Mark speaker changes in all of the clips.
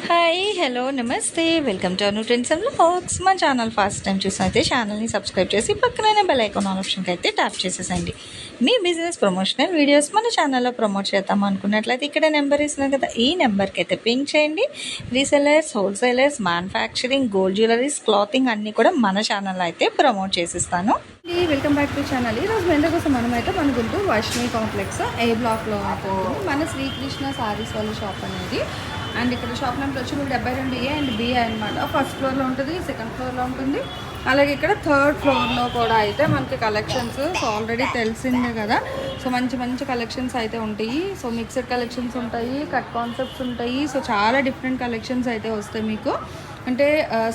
Speaker 1: Hi hello నమస్తే welcome to Anu trends and vlogs. మా channel first time చూసినైతే ఛానల్ని subscribe చేసి పక్కనే బెల్ ఐకాన్ ఆప్షన్కి అయితే ట్యాప్ చేసేసండి. మీ బిజినెస్ ప్రమోషనల్ వీడియోస్ మన ఛానల్లో ప్రమోట్ చేద్దాం అనుకున్నట్లయితే ఇక్కడ నెంబర్ ఇస్తున్నాం కదా, ఈ నెంబర్కి అయితే పింక్ చేయండి. Resellers, wholesalers, manufacturing, gold jewelleries, clothing అన్నీ కూడా మన ఛానల్లో అయితే ప్రమోట్ చేసిస్తాను.
Speaker 2: Welcome back to channel. ఈరోజు వెంట కోసం మనమైతే మన గుంటూరు వైష్ణవి కాంప్లెక్స్ ఏ బ్లాక్లో ఉంటుంది మన శ్రీకృష్ణ సారీస్ వాళ్ళ షాప్ అనేది. అండ్ ఇక్కడ షాప్ నెంబర్ వచ్చి 72A అండ్ B అనమాట. ఫస్ట్ ఫ్లోర్లో ఉంటుంది, సెకండ్ ఫ్లోర్లో ఉంటుంది, అలాగే ఇక్కడ థర్డ్ ఫ్లోర్లో కూడా అయితే మనకి కలెక్షన్స్ ఆల్రెడీ తెలిసిందే కదా. సో మంచి మంచి కలెక్షన్స్ అయితే ఉంటాయి. సో మిక్స్డ్ కలెక్షన్స్ ఉంటాయి, కట్ కాన్సెప్ట్స్ ఉంటాయి. సో చాలా డిఫరెంట్ కలెక్షన్స్ అయితే వస్తాయి మీకు. అంటే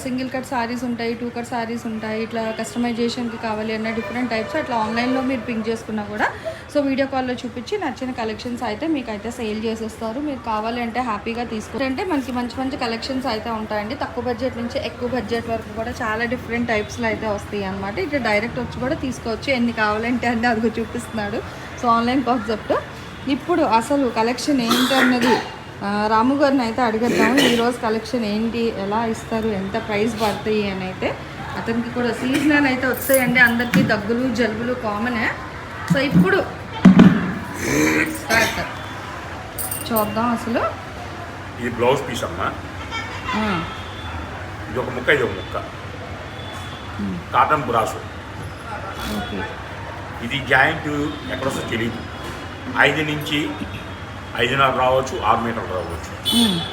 Speaker 2: సింగిల్ కట్ సారీస్ ఉంటాయి, 2 కట్ సారీస్ ఉంటాయి. ఇట్లా కస్టమైజేషన్కి కావాలి అన్న డిఫరెంట్ టైప్స్ అట్లా ఆన్లైన్లో మీరు పింక్ చేసుకున్నా కూడా సో వీడియో కాల్లో చూపించి నచ్చిన కలెక్షన్స్ అయితే మీకు అయితే సేల్ చేసేస్తారు. మీరు కావాలి అంటే హ్యాపీగా అంటే మనకి మంచి మంచి కలెక్షన్స్ అయితే ఉంటాయండి. తక్కువ బడ్జెట్ నుంచి ఎక్కువ బడ్జెట్ వరకు కూడా చాలా డిఫరెంట్ టైప్స్లో అయితే వస్తాయి అనమాట. ఇట్లా డైరెక్ట్ వచ్చి కూడా తీసుకోవచ్చు, ఎన్ని కావాలంటే అన్నీ అదిగో చూపిస్తున్నాడు. So online concept. ఇప్పుడు అసలు కలెక్షన్ ఏంటి అన్నది రాము గారిని అయితే అడిగేద్దాము. ఈరోజు కలెక్షన్ ఏంటి, ఎలా ఇస్తారు, ఎంత ప్రైస్ పడతాయి అని అయితే. అతనికి కూడా సీజనల్ అయితే వస్తాయండి, అందరికీ దగ్గులు జలుబులు కామనే. సో ఇప్పుడు స్టార్ట్ చూద్దాం. అసలు
Speaker 3: ఇది బ్లౌజ్ పీస్ అమ్మా, ఇది ఒక ముక్క, ఇది ఒక ముక్క కాటన్ బ్రాసు.
Speaker 2: ఓకే,
Speaker 3: ఇది జాయింట్ ఎక్కడొస్తో తెలియదు. 5 నుంచి 5.5 రావచ్చు, 6 మీటర్లు రావచ్చు.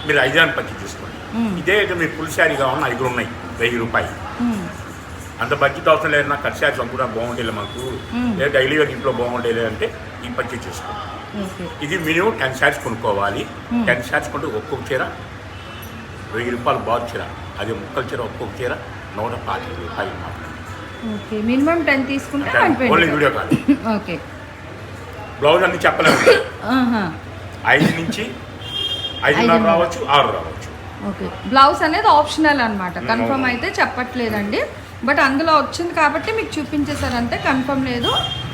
Speaker 3: మీరు 5 పర్చేజ్ చేసుకోండి. ఇదే అయితే మీరు ఫుల్ శారీ కావాలన్నా 5 ఉన్నాయి, 1000 రూపాయలు. అంత బడ్జెట్ అవసరం లేదు. నాకు కట్ శారీస్ కూడా బాగుండేది మాకు, లేదా డైలీ వేర్ ఇంట్లో బాగుండేది అంటే ఈ పర్చేజ్ చేసుకోండి. ఇది మినిమం 10 శారీస్ కొనుక్కోవాలి. 10 శారీస్ కొంటే ఒక్కొక్క చీర 1000 రూపాయలు బాగు చీర. అదే ముక్కల చీర ఒక్కొక్క చీర 125 రూపాయలు మాత్రమే.
Speaker 2: ఓకే, మినిమం 10 తీసుకుంటే
Speaker 3: only video call.
Speaker 2: Okay,
Speaker 3: blouse అన్ని చెప్పలేము. 5 నుంచి 5.5 రావచ్చు, 6 రావచ్చు.
Speaker 2: ఓకే, బ్లౌజ్ అనేది ఆప్షనల్ అనమాట, కన్ఫర్మ్ అయితే చెప్పట్లేదండి. బట్ అందులో వచ్చింది కాబట్టి మీకు చూపించేసారంటే కన్ఫర్మ్ లేదు.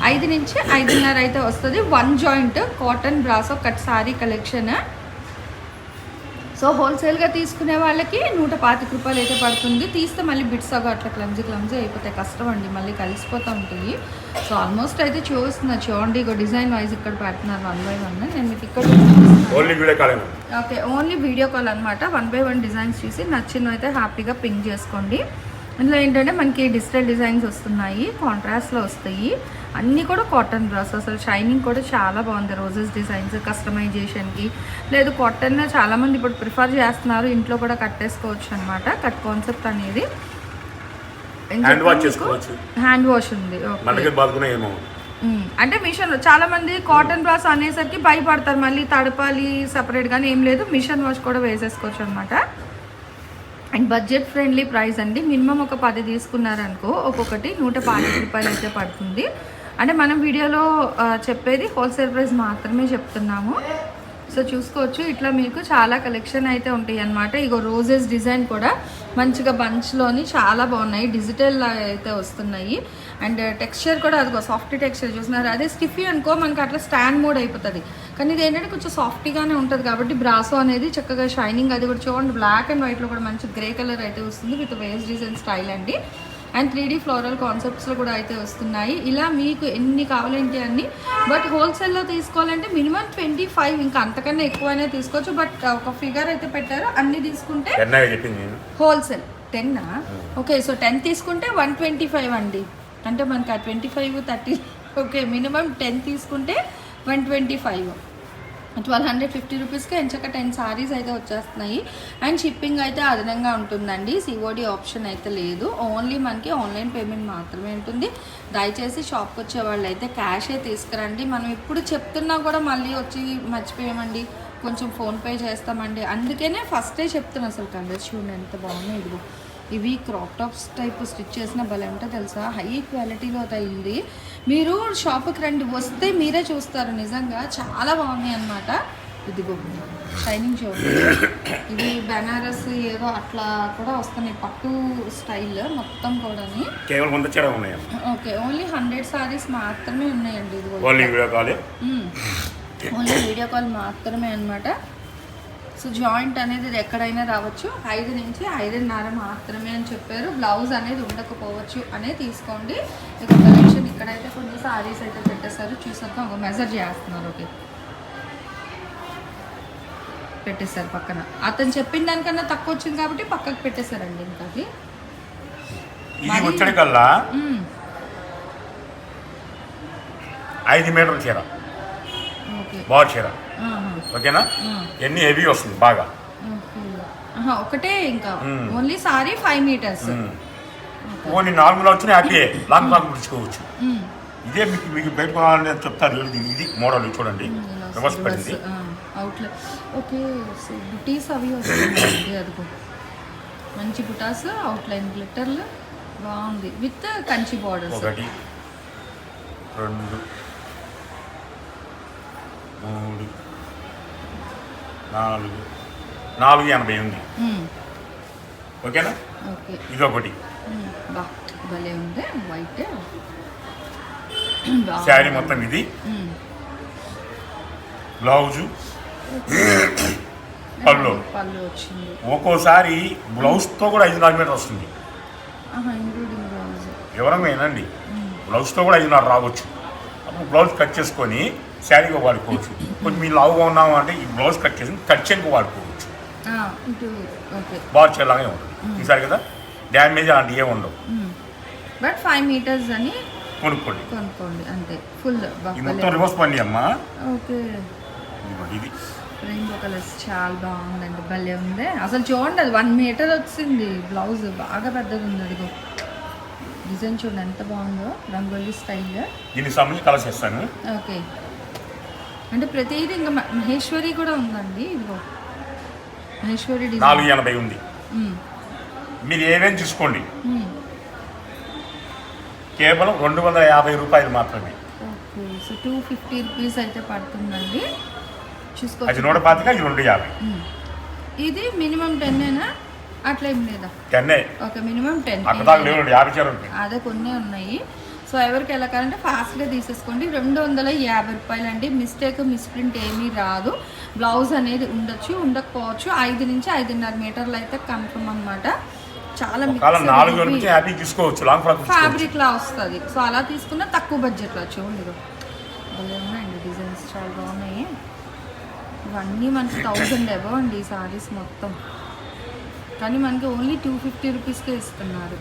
Speaker 2: 5 నుంచి 5.5 అయితే వస్తుంది. 1 joint cotton brasso cut sari collection. So హోల్సేల్గా తీసుకునే వాళ్ళకి 125 రూపాయలు అయితే పడుతుంది. తీస్తే మళ్ళీ బిట్స్ అట్లా క్లమ్జీ అయిపోతాయి, కష్టం అండి, మళ్ళీ కలిసిపోతూ ఉంటాయి. సో ఆల్మోస్ట్ అయితే చూడండి ఇక డిజైన్ వైజ్ ఇక్కడ పెడుతున్నారు 1 by 1. నేను మీకు ఇక్కడ ఓకే, ఓన్లీ వీడియో కాల్ అనమాట. 1 by 1 డిజైన్స్ చూసి నచ్చినవి అయితే హ్యాపీగా పింక్ చేసుకోండి. ఇందులో ఏంటంటే మనకి డిజిటల్ డిజైన్స్ వస్తున్నాయి, కాంట్రాస్ట్లో వస్తాయి, అన్నీ కూడా కాటన్ బ్రాస్. అసలు షైనింగ్ కూడా చాలా బాగుంది. రోజెస్ డిజైన్స్ కస్టమైజేషన్కి లేదు, కాటన్ చాలామంది ఇప్పుడు ప్రిఫర్ చేస్తున్నారు, ఇంట్లో కూడా కట్టేసుకోవచ్చు అనమాట. కట్ కాన్సెప్ట్ అనేది హ్యాండ్ వాష్ ఉంది. అంటే మిషన్ చాలా మంది కాటన్ బ్రాస్ అనేసరికి భయపడతారు, మళ్ళీ తడపాలి సపరేట్గానే ఏం లేదు, మిషన్ వాష్ కూడా వేసేసుకోవచ్చు అనమాట. అండ్ బడ్జెట్ ఫ్రెండ్లీ ప్రైస్ అండి. మినిమం ఒక 10 తీసుకున్నారనుకో ఒక్కొక్కటి 125 రూపాయలు అయితే పడుతుంది. అంటే మనం వీడియోలో చెప్పేది హోల్సేల్ ప్రైస్ మాత్రమే చెప్తున్నాము. సో చూసుకోవచ్చు, ఇట్లా మీకు చాలా కలెక్షన్ అయితే ఉంటాయి అన్నమాట. ఇగో రోజెస్ డిజైన్ కూడా మంచిగా బంచ్లోని చాలా బాగున్నాయి, డిజిటల్ అయితే వస్తున్నాయి. అండ్ టెక్స్చర్ కూడా అదిగో సాఫ్ట్ టెక్స్చర్ చూస్తున్నారు. అదే స్టిఫీ అనుకో మనకి అట్లా స్టాండ్ మోడ్ అయిపోతుంది, కానీ ఇది ఏంటంటే కొంచెం సాఫ్ట్గానే ఉంటుంది కాబట్టి బ్రాసో అనేది చక్కగా షైనింగ్. అది కూడా చూడండి, బ్లాక్ అండ్ వైట్లో కూడా మంచి గ్రే కలర్ అయితే వస్తుంది విత్ వేస్ట్ డిజైన్ స్టైల్ అండి. అండ్ 3D ఫ్లోరల్ కాన్సెప్ట్స్లో కూడా అయితే వస్తున్నాయి. ఇలా మీకు ఎన్ని కావాలంటే అన్ని. బట్ హోల్సేల్లో తీసుకోవాలంటే మినిమం 25, ఇంకా అంతకన్నా ఎక్కువనే తీసుకోవచ్చు. బట్ ఒక ఫిగర్ అయితే పెట్టారు, అన్ని తీసుకుంటే హోల్సేల్ 10. ఓకే, సో 10 తీసుకుంటే 125 అండి. అంటే మనకి ఆ 25, 30 ఓకే, మినిమం 10 తీసుకుంటే 125, 1250 రూపీస్కి ఎంచక్క 10 సారీస్ అయితే వచ్చేస్తున్నాయి. అండ్ షిప్పింగ్ అయితే అదనంగా ఉంటుందండి, COD ఆప్షన్ అయితే లేదు. ఓన్లీ మనకి ఆన్లైన్ పేమెంట్ మాత్రమే ఉంటుంది. దయచేసి షాప్కి వచ్చే వాళ్ళు అయితే క్యాషే తీసుకురండి. మనం ఇప్పుడు చెప్తున్నా కూడా మళ్ళీ వచ్చి మర్చిపోయామండి, కొంచెం ఫోన్పే చేస్తామండి, అందుకనే ఫస్టే చెప్తున్నా. అసలు కలర్స్ చూడండి ఎంత బాగున్నాయి. ఇదిగో ఇవి క్రాప్ టాప్స్ టైప్ స్టిచ్ చేసిన భలే ఉంటే తెలుసా, హై క్వాలిటీలో అయింది. మీరు షాప్కి రండి, వస్తే మీరే చూస్తారు, నిజంగా చాలా బాగున్నాయి అన్నమాట. ఇదిగో షైనింగ్ చూడండి, ఇది బెనారస్ ఏదో అట్లా కూడా వస్తున్నాయి, పట్టు స్టైల్ మొత్తం కూడా. ఓకే, ఓన్లీ 100 సారీస్ మాత్రమే ఉన్నాయండి. ఇది ఓన్లీ వీడియో కాల్ మాత్రమే అనమాట. సో జాయింట్ అనేది ఇది ఎక్కడైనా రావచ్చు. 5 నుంచి 5.5 మాత్రమే అని చెప్పారు. బ్లౌజ్ అనేది ఉండకపోవచ్చు అనే తీసుకోండి. ఇక కలెక్షన్ ఇక్కడైతే కొన్ని సారీస్ అయితే పెట్టేశారు, చూసాక ఒక మెజర్ చేస్తున్నారు. ఓకే, పెట్టేశారు పక్కన. అతను చెప్పిన దానికన్నా తక్కువ వచ్చింది కాబట్టి పక్కకు పెట్టేశారండి. ఇంకా అది
Speaker 3: ఇది వచ్చాడు కల్లా 5 మీటర్ల చీర,
Speaker 2: ఓకే
Speaker 3: బార్ చీర, ఓకేనా? ఎన్ని హెవీ వస్తుంది బాగా.
Speaker 2: ఒకటే ఇంకా only sari 5 meters.
Speaker 3: Only normal వచ్చిన హ్యాపీ లాంగ్ లాంగ్ పుచ్చుకోవచ్చు. ఇదే మీకు బయట కొనాలని చెప్తారు. ఇది మోడల్ చూడండి, రివర్స్ పడింది.
Speaker 2: అవుట్లెట్ ఓకే, బుటీస్ అవి వస్తాయండి. అదిగో మంచి బుటాస్, అవుట్లైన్ గ్లిటర్లు బాగుంది విత్ కంచి బార్డర్స్.
Speaker 3: 1 2 3 4 480 ఉంది. ఓకేనా?
Speaker 2: ఓకే,
Speaker 3: ఇదొకటి
Speaker 2: బా భలే ఉంది. వైట్
Speaker 3: శారీ మొత్తం ఇది. బ్లౌజు పళ్ళు
Speaker 2: వచ్చింది.
Speaker 3: ఒక్కోసారి బ్లౌజ్తో కూడా 5.5 మీటర్ వస్తుంది.
Speaker 2: ఇంక్లూడింగ్ బ్లౌజ్
Speaker 3: ఎవరమేనండి బ్లౌజ్తో కూడా 5.5 రావచ్చు. అప్పుడు బ్లౌజ్ కట్ చేసుకొని శారీగా వాడుకోవచ్చు. కొంచెం మీ లావుగా ఉన్నాము అంటే ఈ బ్లౌజ్ కట్ చేసి కట్ చేయడానికి వాడుకోవచ్చు. బాగా చల్లగానే ఉంటుంది ఈసారి కదా, డ్యామేజ్ అలాంటివి ఏమి ఉండవు.
Speaker 2: బట్ 5 మీటర్స్ అని
Speaker 3: కొనుక్కోండి
Speaker 2: అంతే. ఫుల్
Speaker 3: ఈ మొత్తం రివర్స్ పండి అమ్మా.
Speaker 2: ఓకే,
Speaker 3: ఇది
Speaker 2: రెయిన్బో కలర్స్ చాలా బాగుందండి, భలే ఉంది. అసలు చూడండి, అది 1 మీటర్ వచ్చింది. బ్లౌజ్ బాగా పెద్దది ఉంది. అదిగో డిజైన్ చూడండి ఎంత బాగుందో, రంగోలీ స్టైల్.
Speaker 3: దీనికి సంబంధించి కలర్స్ ఇస్తాను.
Speaker 2: ఓకే, అంటే ప్రతిదీ ఇంకా మహేశ్వరి కూడా ఉందండి. ఇదిగో మహేశ్వరి డిజైన్
Speaker 3: 480 ఉంది. మీరు ఏమేమి చూసుకోండి, కేవలం 250 రూపాయలు మాత్రమే.
Speaker 2: ఓకే, సో 250 రూపీస్ అయితే పడుతుందండి. చూసుకో,
Speaker 3: అది 125, అది 250.
Speaker 2: ఇది మినిమం 10ఏనా? అట్లా ఏం లేదా?
Speaker 3: 10.
Speaker 2: Okay, minimum 10.
Speaker 3: అక్కడ దాకా లేవు, 50 చీర ఉంటాయి.
Speaker 2: అదే కొన్ని ఉన్నాయి. సో ఎవరికి ఎలా కావాలంటే ఫాస్ట్గా తీసేసుకోండి. 250 రూపాయలు అండి. మిస్టేక్ మిస్ప్రింట్ ఏమీ రాదు. బ్లౌజ్ అనేది ఉండొచ్చు, ఉండకపోవచ్చు. 5 నుంచి 5.5 మీటర్లు అయితే కన్ఫర్మ్ అనమాట. చాలా ఫ్యాబ్రిక్ లా వస్తుంది. సో అలా తీసుకున్న తక్కువ బడ్జెట్లో చూడండి. భలే ఉన్నాయండి డిజైన్స్, చాలా బాగున్నాయి. ఇవన్నీ మనకి 1000 అబవ్ అండి ఈ సారీస్ మొత్తం. కానీ మనకి ఓన్లీ 250 రూపీస్కే ఇస్తున్నారు.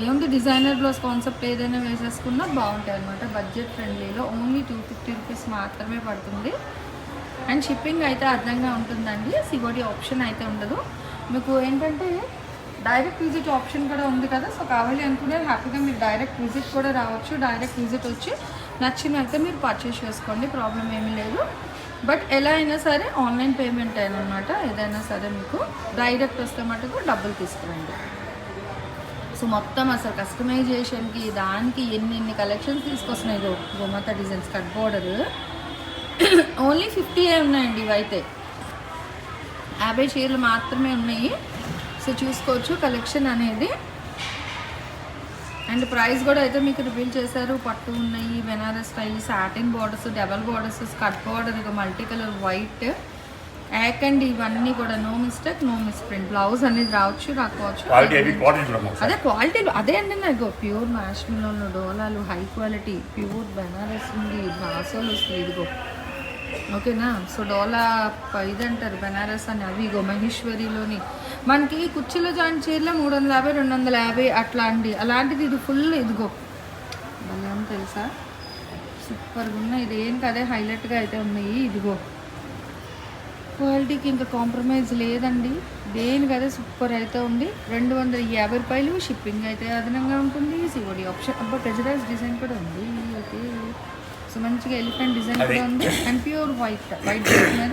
Speaker 2: ఏముంది, డిజైనర్ బ్లౌజ్ కాన్సెప్ట్ ఏదైనా వేసేసుకున్నా బాగుంటాయి అనమాట. బడ్జెట్ ఫ్రెండ్లీలో ఓన్లీ 250 రూపీస్ మాత్రమే పడుతుంది. అండ్ షిప్పింగ్ అయితే అర్థంగా ఉంటుందండి. సిఓడి ఆప్షన్ అయితే ఉండదు. మీకు ఏంటంటే డైరెక్ట్ విజిట్ ఆప్షన్ కూడా ఉంది కదా. సో కావాలి అనుకునే హ్యాపీగా మీరు డైరెక్ట్ విజిట్ కూడా రావచ్చు. డైరెక్ట్ విజిట్ వచ్చి నచ్చినైతే మీరు పర్చేస్ చేసుకోండి, ప్రాబ్లం ఏమీ లేదు. బట్ ఎలా అయినా సరే ఆన్లైన్ పేమెంట్ అయినమాట. ఏదైనా సరే మీకు డైరెక్ట్ వస్తే మటుకు డబ్బులు తీసుకురండి. సో మొత్తం అసలు కస్టమైజేషన్కి దానికి ఎన్ని కలెక్షన్స్ తీసుకొస్తున్నాయి. గోమాత డిజైన్స్ కట్ బోర్డర్ ఓన్లీ 50 ఉన్నాయండి. ఇవైతే 50 చీరలు మాత్రమే ఉన్నాయి. సో చూసుకోవచ్చు కలెక్షన్ అనేది. అండ్ ప్రైస్ కూడా అయితే మీకు రివీల్ చేశారు. పట్టు ఉన్నాయి, Banaras style, satin borders, double borders, skirt border, ఇక మల్టీ కలర్ వైట్ యాక్ అండ్ ఇవన్నీ కూడా no mistake, no misprint. Blouse అనేది రావచ్చు, రాకపోవచ్చు. అదే క్వాలిటీ అదే అండి. నాకు ప్యూర్ మ్యాష్మిలోను డోలాలు, హై క్వాలిటీ ప్యూర్ బెనారస్ ఉంది, బాసోలు వస్తుంది. ఇదిగో ఓకేనా. సో డోలా ఇదంటారు బెనారస్ అని. అవి ఇగో మహేశ్వరిలోని మనకి కుర్చీలో జాయింట్ చీరలో 350, 250 అట్లా అండి. అలాంటిది ఇది ఫుల్. ఇదిగో భలే ఉంది తెలుసా, సూపర్గా ఉన్నాయి. ఇది ఏంటి అదే హైలైట్గా అయితే ఉన్నాయి. ఇదిగో క్వాలిటీకి ఇంకా కాంప్రమైజ్ లేదండి. దేనికి అదే సూపర్ అయితే ఉంది. 250 రూపాయలు. షిప్పింగ్ అయితే అదనంగా ఉంటుంది. COD option. అబ్బా ప్రెజరైజ్ డిజైన్ కూడా ఉంది. ఓకే, సో మంచిగా ఎలిఫెంట్ డిజైన్ కూడా ఉంది. అండ్ ప్యూర్ వైట్ మీద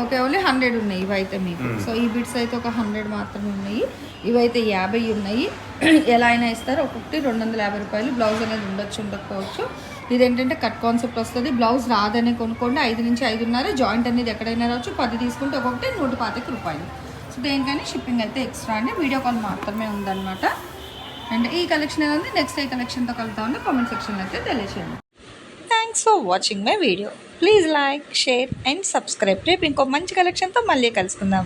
Speaker 2: ఓకే, ఓన్లీ 100 ఉన్నాయి ఇవైతే మీకు. సో ఈ బిట్స్ అయితే ఒక 100 మాత్రమే ఉన్నాయి. ఇవైతే 50 ఉన్నాయి. ఎలా అయినా ఇస్తారు. ఒక్కొక్కటి 250 రూపాయలు. బ్లౌజ్ అనేది ఉండొచ్చు, ఉండకపోవచ్చు. ఇదేంటంటే కట్ కాన్సెప్ట్ వస్తుంది. బ్లౌజ్ రాదనే కొనుక్కోండి. 5 నుంచి 5.5. జాయింట్ అనేది ఎక్కడైనా రావచ్చు. 10 తీసుకుంటే ఒక్కొక్కటి 125 రూపాయలు. సో దేనికైనా షిప్పింగ్ అయితే ఎక్స్ట్రా అండి. వీడియో కాల్ మాత్రమే ఉందన్నమాట. అండ్ ఈ కలెక్షన్ ఏది ఉంది, నెక్స్ట్ ఏ కలెక్షన్తో కలుగుతా ఉంటే కామెంట్ సెక్షన్లో అయితే తెలియచేయండి.
Speaker 1: Thanks for watching my video. Please like, share and subscribe. రేపు ఇంకో మంచి కలెక్షన్తో మళ్ళీ కలుసుకుందాం.